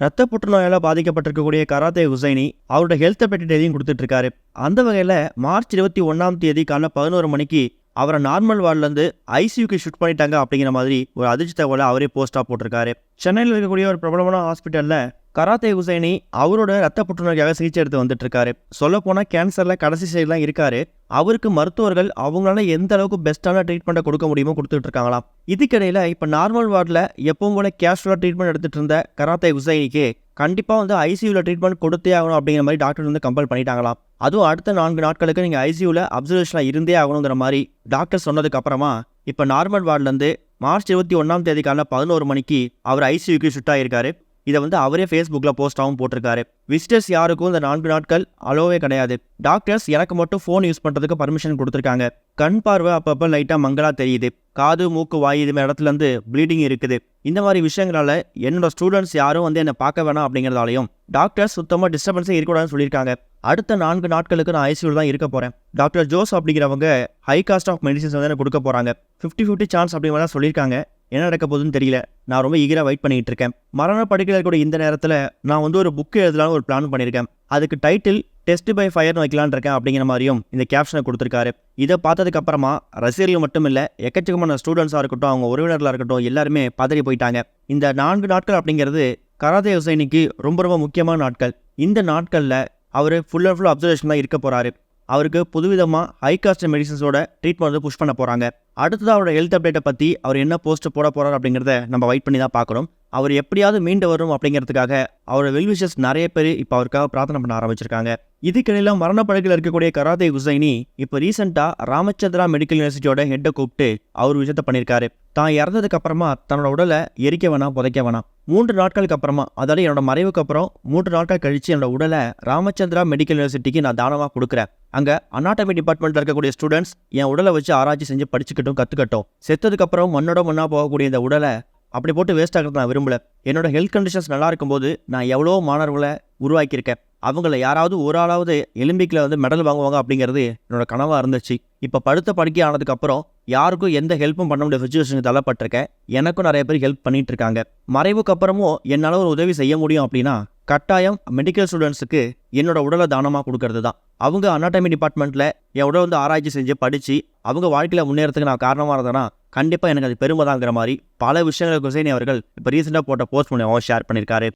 ரத்த புற்றுநோயால் பாதிக்கப்பட்டிருக்கக்கூடிய கராத்தே ஹுசைனி அவரோட ஹெல்த்தை பற்றி டெய்லியும் கொடுத்துட்டு இருக்காரு. அந்த வகையில் மார்ச் 21 காலைல 11 மணிக்கு அவரை நார்மல் வார்டிலேருந்து ஐசியூக்கு ஷிஃப்ட் பண்ணிட்டாங்க அப்படிங்கிற மாதிரி ஒரு அதிர்ச்சி தகவலை அவரே போஸ்ட்டாக போட்டிருக்காரு. சென்னையில் இருக்கக்கூடிய ஒரு பிரபலமான ஹாஸ்பிட்டலில் கராத்தே ஹுசைனி அவரோட ரத்த புற்றுநோய்க்காக சிகிச்சை எடுத்து வந்துட்டு இருக்காரு. சொல்ல போனால் கேன்சரில் கடைசி ஸ்டேஜ்லாம் இருக்காரு. அவருக்கு மருத்துவர்கள் அவங்களால எந்த அளவுக்கு பெஸ்ட்டான ட்ரீட்மெண்ட்டை கொடுக்க முடியுமோ கொடுத்துட்டு இருக்காங்களாம். இதுக்கிடையில் இப்போ நார்மல் வார்டில் எப்பவும் போல கேஷுவலாக ட்ரீட்மெண்ட் எடுத்துட்டு இருந்த கராத்தே ஹுசைனிக்கு கண்டிப்பாக ஐசியூவில் ட்ரீட்மெண்ட் கொடுத்தே ஆகணும் அப்படிங்கிற மாதிரி டாக்டர் கம்பல் பண்ணிட்டாங்களாம். அதுவும் அடுத்த 4 நாட்களுக்கு நீங்கள் ஐசியூவில் அப்சர்வேஷனில் இருந்தே ஆகணுங்கிற மாதிரி டாக்டர் சொன்னதுக்கு அப்புறமா இப்போ நார்மல் வார்டிலேருந்து மார்ச் 21 காலைல 11 மணிக்கு அவர் ஐசியூக்கு ஷிஃப்ட் ஆகியிருக்காரு. இதை அவரே ஃபேஸ்புக்கில் போஸ்ட்டாகவும் போட்டிருக்காரு. விசிட்டர்ஸ் யாருக்கும் இந்த 4 நாட்கள் அலோவே கிடையாது. டாக்டர்ஸ் எனக்கு மட்டும் ஃபோன் யூஸ் பண்ணுறதுக்கு பர்மிஷன் கொடுத்துருக்காங்க. கண் பார்வை அப்பப்போ லைட்டாக மங்கலாக தெரியுது. காது மூக்கு வாய் இது மாதிரி இடத்துலேருந்து ப்ளீடிங் இருக்குது. இந்த மாதிரி விஷயங்களால என்னோட ஸ்டூடெண்ட்ஸ் யாரும் என்னை பார்க்க வேணாம் அப்படிங்கிறதாலையும் டாக்டர்ஸ் சுத்தமாக டிஸ்டர்பன்ஸே இருக்கக்கூடாதுன்னு சொல்லியிருக்காங்க. அடுத்த 4 நாட்களுக்கு நான் ஐசியூவில் தான் இருக்க போகிறேன். டாக்டர் ஜோஸ் அப்படிங்கிறவங்க ஹை காஸ்ட் ஆஃப் மெடிசின்ஸ் எனக்கு கொடுக்க போகிறாங்க. 50-50 சான்ஸ் அப்படிங்கிற மாதிரி சொல்லியிருக்காங்க. என்ன நடக்க போகுதுன்னு தெரியல. நான் ரொம்ப ஈகராக வெயிட் பண்ணிட்டு இருக்கேன். மரண படுக்கையில் கூட இந்த நேரத்தில் நான் ஒரு புக்கு எழுதலான்னு ஒரு பிளான் பண்ணியிருக்கேன். அதுக்கு டைட்டில் டெஸ்ட் பை ஃபயர்னு வைக்கலான்னு இருக்கேன் அப்படிங்கிற மாதிரியும் இந்த கேப்ஷனை கொடுத்துருக்காரு. இதை பார்த்ததுக்கு அப்புறமா ரசிகர்கள் மட்டும் இல்லை, எக்கச்சக்கமான ஸ்டூடெண்ட்ஸாக இருக்கட்டும், அவங்க உறவினர்களாக இருக்கட்டும், எல்லாருமே பதறி போயிட்டாங்க. இந்த 4 நாட்கள் அப்படிங்கிறது கராத்தே ஹுசைனிக்கு ரொம்ப ரொம்ப முக்கியமான நாட்கள். இந்த நாட்களில் அவர் ஃபுல் அண்ட் ஃபுல் அப்சர்வேஷன் தான் இருக்க போகிறாரு. அவருக்கு புதுவிதமாக ஹை காஸ்ட் மெடிசன்ஸோட ட்ரீட்மெண்ட் புஷ் பண்ண போகிறாங்க. அடுத்ததாக அவரோட ஹெல்த் அப்டேட்டை பற்றி அவர் என்ன போஸ்ட் போட போகிறார் அப்படிங்கிறத நம்ம வெயிட் பண்ணி தான் பார்க்குறோம். அவர் எப்படியாவது மீண்டு வரும் அப்படிங்கிறதுக்காக அவரோட வெல்விஷர்ஸ் நிறைய பேர் இப்போ அவருக்காக பிரார்த்தனை பண்ண ஆரம்பிச்சிருக்காங்க. இதுக்கிடையில் மரணப்படுக்கையில் இருக்கக்கூடிய கராத்தே ஹுசைனி இப்போ ரீசெண்டாக ராமச்சந்திரா மெடிக்கல் யூனிவர்சிட்டியோட ஹெட்டை கூப்பிட்டு அவர் விஷயத்த பண்ணியிருக்காரு. தான் இறந்ததுக்கு அப்புறமா தன்னோட உடலை எரிக்க வேணாம், புதைக்க வேணாம். 3 நாட்களுக்கு அப்புறமா, அதாவது என்னோட மறைவுக்கு அப்புறம் 3 நாட்கள் கழித்து என்னோட உடலை ராமச்சந்திரா மெடிக்கல் யூனிவர்சிட்டிக்கு நான் தானமாக கொடுக்குறேன். அங்கே அனாட்டமி டிபார்ட்மெண்ட்டில் இருக்கக்கூடிய ஸ்டூடெண்ட்ஸ் என் உடலை வச்சு ஆராய்ச்சி செஞ்சு படிச்சுக்கிட்டும் கற்றுக்கட்டும். செத்ததுக்கப்புறம் மண்ணாக போகக்கூடிய இந்த உடலை அப்படி போட்டு வேஸ்ட் ஆகிறது நான் விரும்பல. என்னோட ஹெல்த் கண்டிஷன்ஸ் நல்லா இருக்கும்போது நான் எவ்வளோ மாணவர்களை உருவாக்கியிருக்கேன். அவங்கள யாராவது ஒரு ஆளாவது ஒலிம்பிக்கில் மெடல் வாங்குவாங்க அப்படிங்கிறது என்னோட கனவாக இருந்துச்சு. இப்போ படுத்த படுக்கை ஆனதுக்கப்புறம் யாருக்கும் எந்த ஹெல்ப்பும் பண்ண முடியாத சுச்சுவேஷனுக்கு தள்ளப்பட்டிருக்கேன். எனக்கும் நிறைய பேர் ஹெல்ப் பண்ணிட்டு இருக்காங்க. மறைவுக்கு அப்புறமும் என்னால் ஒரு உதவி செய்ய முடியும் அப்படின்னா கட்டாயம் மெடிக்கல் ஸ்டூடெண்ட்ஸுக்கு என்னோட உடலை தானமாக கொடுக்கறது தான். அவங்க அனாட்டமி டிபார்ட்மெண்ட்டில் என் உடல் ஆராய்ச்சி செஞ்சு படித்து அவங்க வாழ்க்கையில் முன்னேறதுக்கு நான் காரணமாக இருந்தேன்னா கண்டிப்பாக எனக்கு அது பெருமை தாங்கிற மாதிரி பல விஷயங்களை ஹுசைனி அவர்கள் இப்போ ரீசெண்டாக போட்ட போஸ்ட் மூலமாக ஷேர் பண்ணியிருக்காரு.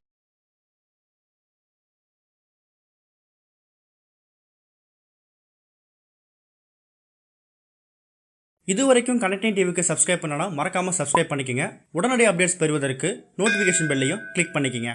இதுவரைக்கும் கனெக்டிங் டிவிக்கு சப்ஸ்கிரைப் பண்ணனா மறக்காமல் சப்ஸ்கிரைப் பண்ணிக்கங்க. உடனடி அப்டேட்ஸ் பெறுவதற்கு நோட்டிஃபிகேஷன் பெல்லையும் கிளிக் பண்ணிக்கங்க.